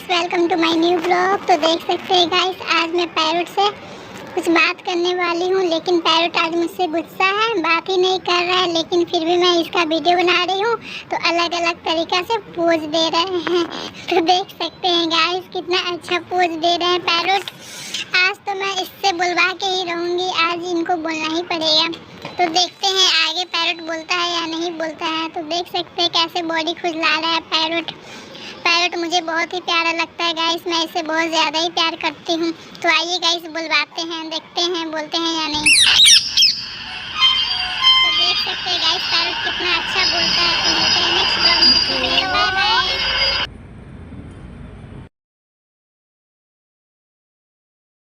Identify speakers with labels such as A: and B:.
A: Guys, welcome to my new blog. तो देख सकते हैं गाइस, आज मैं पैरट से कुछ बात करने वाली हूँ, लेकिन पैरट आज मुझसे गुस्सा है, बात ही नहीं कर रहा है। लेकिन फिर भी मैं इसका वीडियो बना रही हूँ, तो अलग अलग तरीक़ा से पोज दे रहे हैं। तो देख सकते हैं गाइस, कितना अच्छा पोज दे रहे हैं पैरट। आज तो मैं इससे बुलवा के ही रहूँगी, आज इनको बोलना ही पड़ेगा। तो देखते हैं आगे पैरट बोलता है या नहीं बोलता है। तो देख सकते हैं कैसे बॉडी खुजला रहा है पैरट। पैरट मुझे बहुत ही प्यारा लगता है गाइस, मैं इसे बहुत ज़्यादा ही प्यार करती हूँ। तो आइए गाइस, बुलवाते हैं, देखते हैं बोलते हैं या नहीं। तो देख सकते हैं गाइस, पैरट कितना अच्छा बोलता है